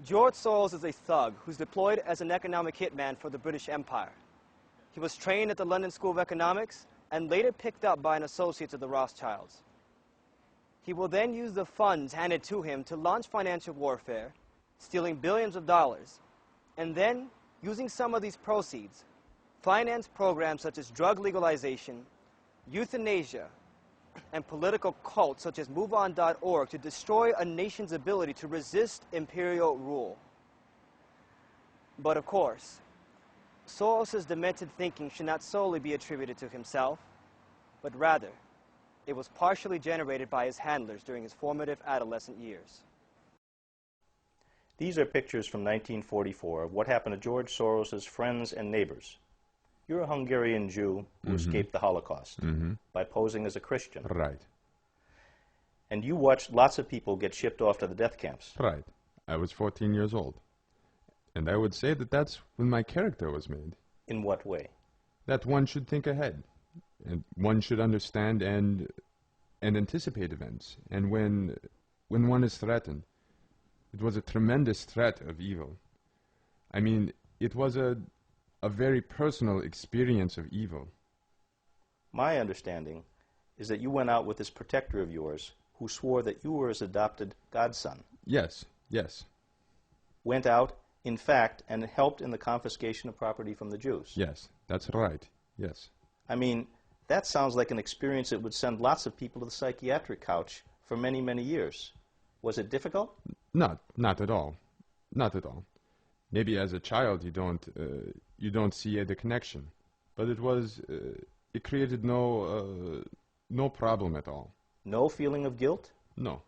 George Soros is a thug who's deployed as an economic hitman for the British Empire. He was trained at the London School of Economics and later picked up by an associate of the Rothschilds. He will then use the funds handed to him to launch financial warfare, stealing billions of dollars, and then, using some of these proceeds, finance programs such as drug legalization, euthanasia, and political cults such as MoveOn.org to destroy a nation's ability to resist imperial rule. But of course, Soros' demented thinking should not solely be attributed to himself, but rather, it was partially generated by his handlers during his formative adolescent years. These are pictures from 1944 of what happened to George Soros' friends and neighbors. You're a Hungarian Jew who escaped the Holocaust by posing as a Christian. Right. And you watched lots of people get shipped off to the death camps. Right. I was 14 years old. And I would say that that's when my character was made. In what way? That one should think ahead. And one should understand and anticipate events. And when one is threatened, it was a tremendous threat of evil. I mean, it was a very personal experience of evil. My understanding is that you went out with this protector of yours who swore that you were his adopted godson. Yes, yes. Went out, in fact, and helped in the confiscation of property from the Jews. Yes, that's right, yes. I mean, that sounds like an experience that would send lots of people to the psychiatric couch for many, many years. Was it difficult? Not at all. Not at all. Maybe as a child you don't see the connection, but it created no problem at all. No feeling of guilt? No.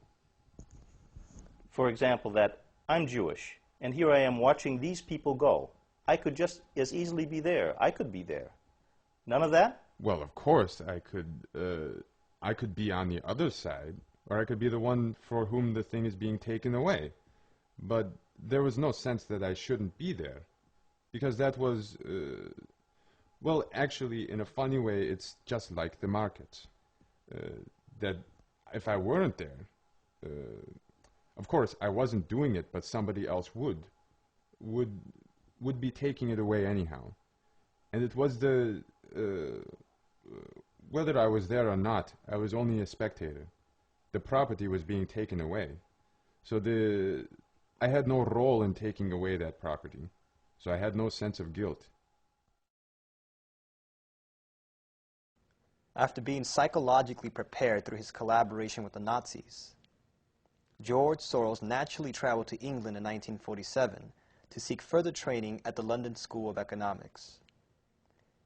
For example, that I'm Jewish, and here I am watching these people go. I could just as easily be there. I could be there. None of that? Well, of course, I could be on the other side, or I could be the one for whom the thing is being taken away. But there was no sense that I shouldn't be there, because that was, well, actually, in a funny way, it's just like the markets. That if I weren't there, of course, I wasn't doing it, but somebody else would be taking it away anyhow. And it was whether I was there or not, I was only a spectator. The property was being taken away. So I had no role in taking away that property. So I had no sense of guilt. After being psychologically prepared through his collaboration with the Nazis, George Soros naturally traveled to England in 1947 to seek further training at the London School of Economics.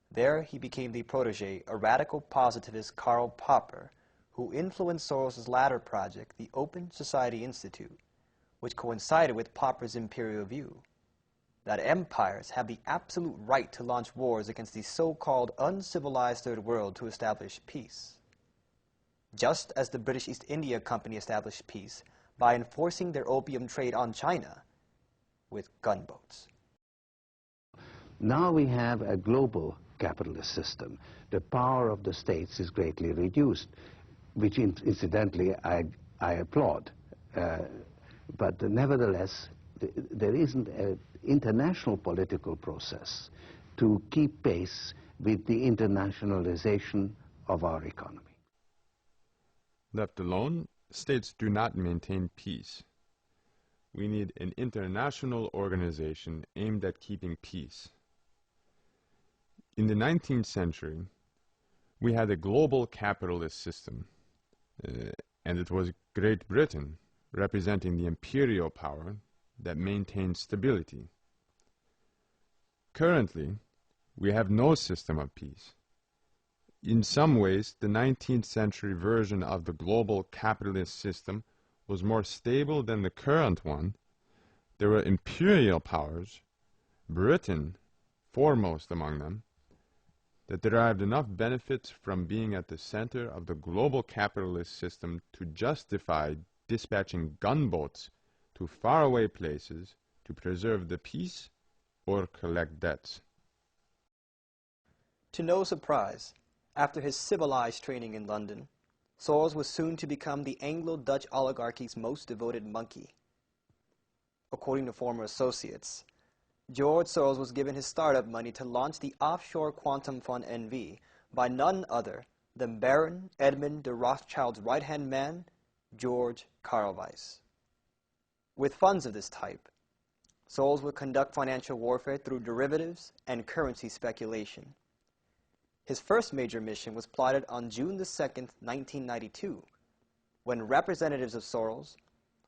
There he became the protege of radical positivist Karl Popper, who influenced Soros' latter project, the Open Society Institute, which coincided with Popper's imperial view that empires have the absolute right to launch wars against the so-called uncivilized Third World to establish peace, just as the British East India Company established peace by enforcing their opium trade on China with gunboats. Now we have a global capitalist system. The power of the states is greatly reduced, which incidentally I applaud. But nevertheless, there isn't an international political process to keep pace with the internationalization of our economy. Left alone, states do not maintain peace. We need an international organization aimed at keeping peace. In the 19th century, we had a global capitalist system, and it was Great Britain representing the imperial power that maintained stability. Currently, we have no system of peace. In some ways, the 19th century version of the global capitalist system was more stable than the current one. There were imperial powers, Britain foremost among them, that derived enough benefits from being at the center of the global capitalist system to justify dispatching gunboats to faraway places to preserve the peace or collect debts. To no surprise, after his civilized training in London, Soros was soon to become the Anglo-Dutch oligarchy's most devoted monkey. according to former associates. George Soros was given his startup money to launch the offshore quantum fund NV by none other than Baron Edmund de Rothschild's right-hand man, George Karl Weiss. With funds of this type, Soros would conduct financial warfare through derivatives and currency speculation. His first major mission was plotted on June 2, 1992, when representatives of Soros,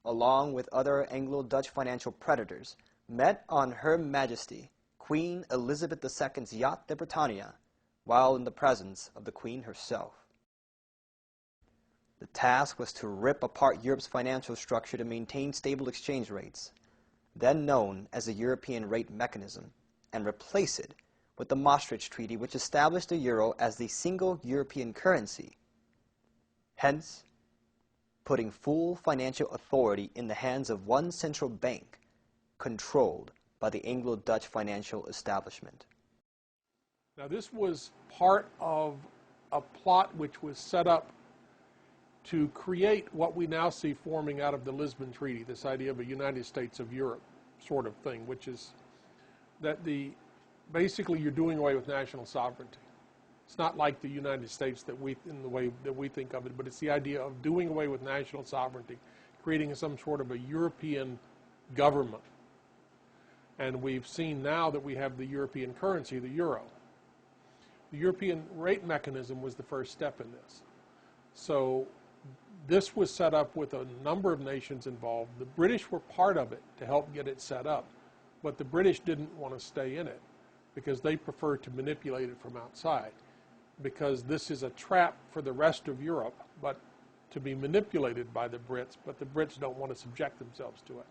along with other Anglo-Dutch financial predators, met on Her Majesty Queen Elizabeth II's yacht de Britannia, while in the presence of the Queen herself. The task was to rip apart Europe's financial structure to maintain stable exchange rates, then known as the European Rate Mechanism, and replace it with the Maastricht Treaty, which established the euro as the single European currency, hence putting full financial authority in the hands of one central bank controlled by the Anglo-Dutch financial establishment. Now, this was part of a plot which was set up to create what we now see forming out of the Lisbon Treaty, this idea of a United States of Europe sort of thing, which is that basically you're doing away with national sovereignty. It's not like the United States in the way that we think of it, but it's the idea of doing away with national sovereignty, creating some sort of a European government. And we've seen now that we have the European currency, the euro. The European rate mechanism was the first step in this. So this was set up with a number of nations involved. The British were part of it to help get it set up, but the British didn't want to stay in it because they prefer to manipulate it from outside, because this is a trap for the rest of Europe, but to be manipulated by the Brits, but the Brits don't want to subject themselves to it.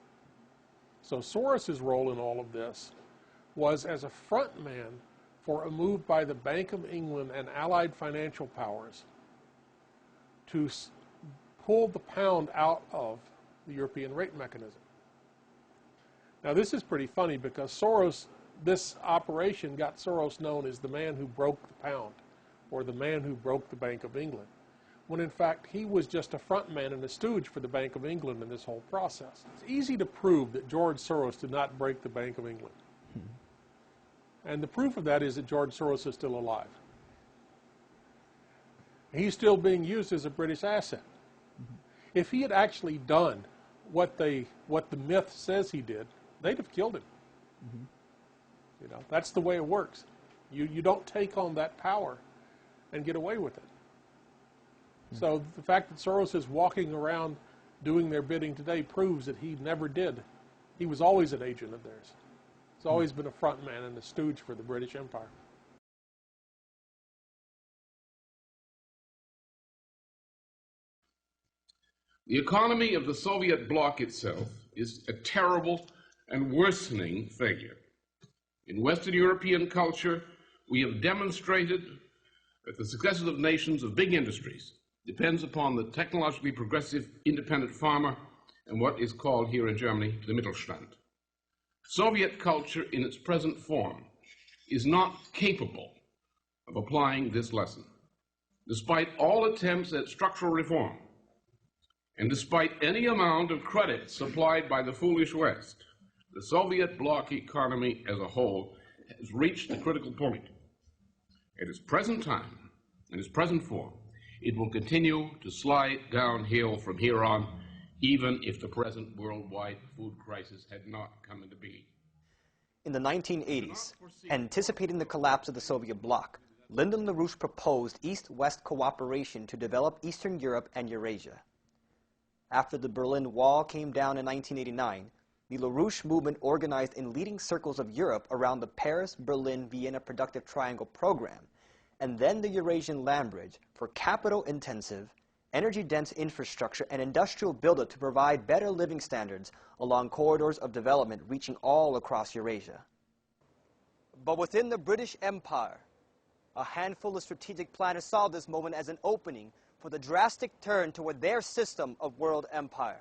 So Soros's role in all of this was as a front man for a move by the Bank of England and allied financial powers to pull the pound out of the European rate mechanism. Now, this is pretty funny because Soros, this operation got Soros known as the man who broke the pound, or the man who broke the Bank of England, when in fact he was just a front man and a stooge for the Bank of England in this whole process. It's easy to prove that George Soros did not break the Bank of England. And the proof of that is that George Soros is still alive. He's still being used as a British asset. If he had actually done what the myth says he did, they'd have killed him. You know, that's the way it works. You don't take on that power and get away with it. So the fact that Soros is walking around doing their bidding today proves that he never did. He was always an agent of theirs. He's always been a front man and a stooge for the British Empire. The economy of the Soviet bloc itself is a terrible and worsening failure. In Western European culture, we have demonstrated that the successes of nations of big industries depends upon the technologically progressive independent farmer and what is called here in Germany the Mittelstand. Soviet culture in its present form is not capable of applying this lesson. Despite all attempts at structural reform, and despite any amount of credit supplied by the foolish West, the Soviet bloc economy as a whole has reached the critical point. At its present time, in its present form, it will continue to slide downhill from here on, even if the present worldwide food crisis had not come into being. In the 1980s, anticipating the collapse of the Soviet bloc, Lyndon LaRouche proposed East-West cooperation to develop Eastern Europe and Eurasia. After the Berlin Wall came down in 1989, the LaRouche movement organized in leading circles of Europe around the Paris-Berlin-Vienna Productive Triangle program, and then the Eurasian Land Bridge for capital-intensive, energy-dense infrastructure and industrial buildup to provide better living standards along corridors of development reaching all across Eurasia. But within the British Empire, a handful of strategic planners saw this moment as an opening for the drastic turn toward their system of world empire.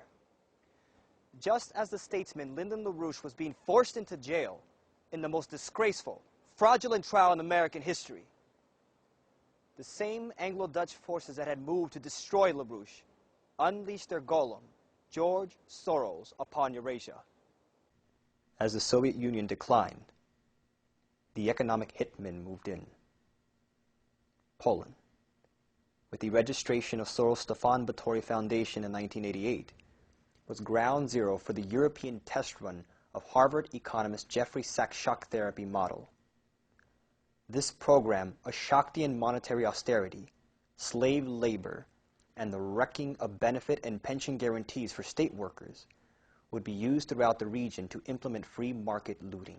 Just as the statesman Lyndon LaRouche was being forced into jail in the most disgraceful, fraudulent trial in American history, the same Anglo-Dutch forces that had moved to destroy LaRouche unleashed their golem, George Soros, upon Eurasia. As the Soviet Union declined, the economic hitmen moved in. Poland, with the registration of Soros Stefan Batory Foundation in 1988, was ground zero for the European test run of Harvard economist Jeffrey Sachs' shock therapy model. This program, a Shaktian monetary austerity, slave labor, and the wrecking of benefit and pension guarantees for state workers, would be used throughout the region to implement free market looting.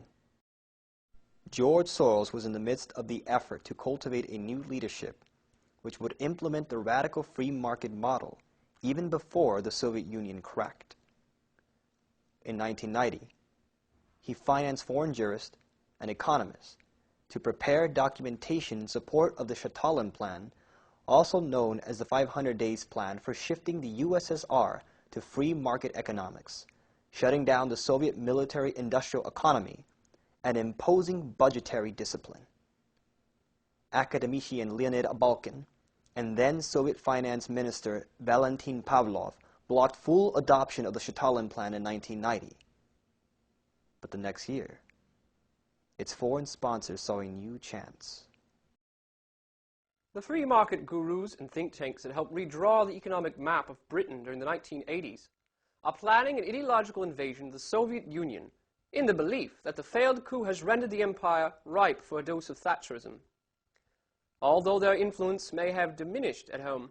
George Soros was in the midst of the effort to cultivate a new leadership which would implement the radical free market model even before the Soviet Union cracked. In 1990, he financed foreign jurists and economists to prepare documentation in support of the Stalin Plan, also known as the 500 Days Plan for shifting the USSR to free market economics, shutting down the Soviet military-industrial economy, and imposing budgetary discipline. Academician Leonid Balkin and then Soviet Finance Minister Valentin Pavlov blocked full adoption of the Stalin Plan in 1990. But the next year, its foreign sponsors saw a new chance. The free market gurus and think tanks that helped redraw the economic map of Britain during the 1980s are planning an ideological invasion of the Soviet Union in the belief that the failed coup has rendered the empire ripe for a dose of Thatcherism. Although their influence may have diminished at home,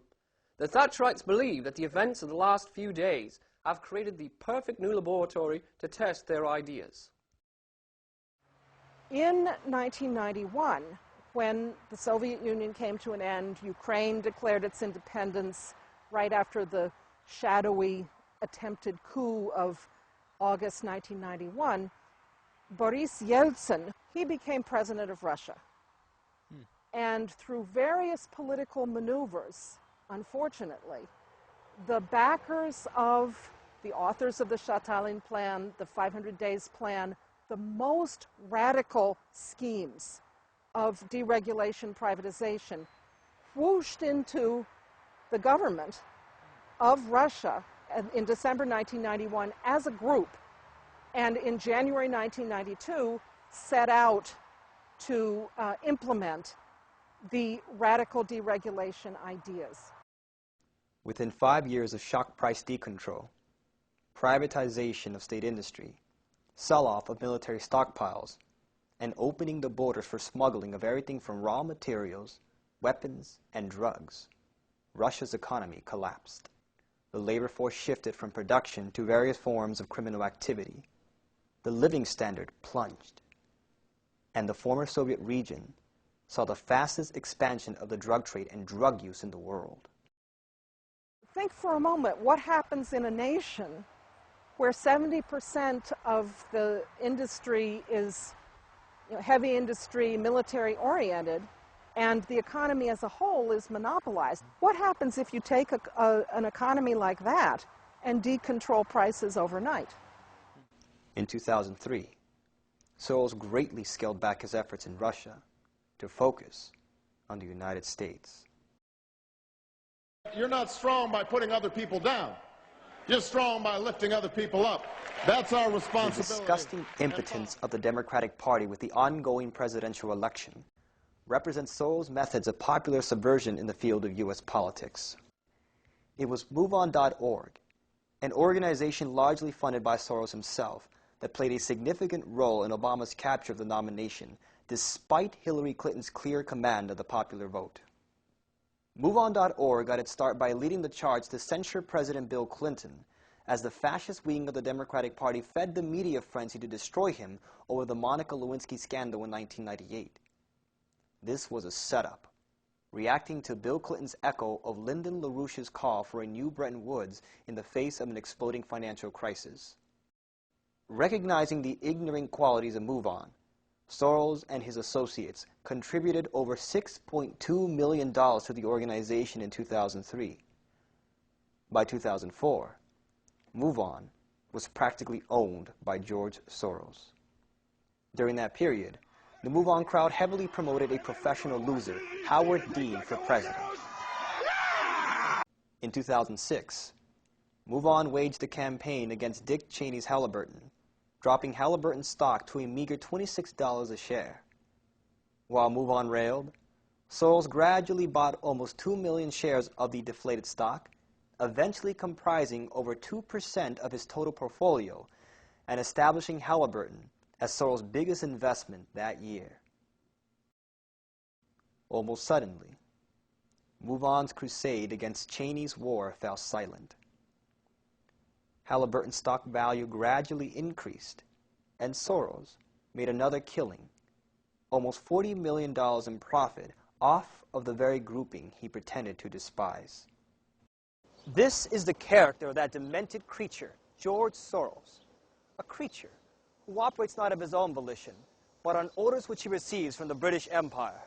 the Thatcherites believe that the events of the last few days have created the perfect new laboratory to test their ideas. In 1991, when the Soviet Union came to an end, Ukraine declared its independence right after the shadowy attempted coup of August 1991, Boris Yeltsin, he became president of Russia. And through various political maneuvers, unfortunately, the backers of the authors of the Stalin Plan, the 500 Days Plan, the most radical schemes of deregulation, privatization, whooshed into the government of Russia in December 1991 as a group, and in January 1992 set out to implement the radical deregulation ideas. Within 5 years of shock price decontrol, privatization of state industry, sell-off of military stockpiles, and opening the borders for smuggling of everything from raw materials, weapons, and drugs, Russia's economy collapsed. The labor force shifted from production to various forms of criminal activity. The living standard plunged. And the former Soviet region saw the fastest expansion of the drug trade and drug use in the world. Think for a moment what happens in a nation where 70% of the industry is heavy industry, military-oriented, and the economy as a whole is monopolized. What happens if you take an economy like that and decontrol prices overnight? In 2003, Soros greatly scaled back his efforts in Russia to focus on the United States. You're not strong by putting other people down. You're strong by lifting other people up. That's our responsibility. The disgusting impotence of the Democratic Party with the ongoing presidential election represents Soros' methods of popular subversion in the field of U.S. politics. It was MoveOn.org, an organization largely funded by Soros himself, that played a significant role in Obama's capture of the nomination, despite Hillary Clinton's clear command of the popular vote. MoveOn.org got its start by leading the charge to censure President Bill Clinton, as the fascist wing of the Democratic Party fed the media frenzy to destroy him over the Monica Lewinsky scandal in 1998. This was a setup, reacting to Bill Clinton's echo of Lyndon LaRouche's call for a new Bretton Woods in the face of an exploding financial crisis. Recognizing the ignorant qualities of MoveOn, Soros and his associates contributed over $6.2 million to the organization in 2003. By 2004, MoveOn was practically owned by George Soros. During that period, the MoveOn crowd heavily promoted a professional loser, Howard Dean, for president. In 2006, MoveOn waged a campaign against Dick Cheney's Halliburton, dropping Halliburton stock to a meager $26 a share. While MoveOn railed, Soros gradually bought almost 2 million shares of the deflated stock, eventually comprising over 2% of his total portfolio and establishing Halliburton as Soros' biggest investment that year. Almost suddenly, MoveOn's crusade against Cheney's war fell silent. Halliburton's stock value gradually increased, and Soros made another killing, almost $40 million in profit off of the very grouping he pretended to despise. This is the character of that demented creature, George Soros, a creature who operates not of his own volition, but on orders which he receives from the British Empire.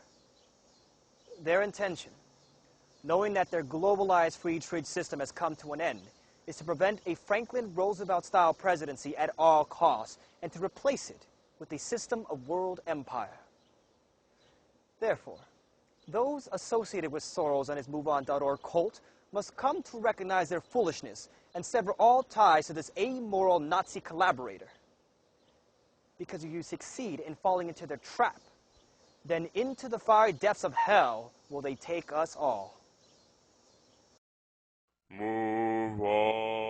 Their intention, knowing that their globalized free trade system has come to an end, is to prevent a Franklin Roosevelt-style presidency at all costs and to replace it with a system of world empire. Therefore, those associated with Soros and his MoveOn.org cult must come to recognize their foolishness and sever all ties to this amoral Nazi collaborator. Because if you succeed in falling into their trap, then into the fiery depths of hell will they take us all. Move on.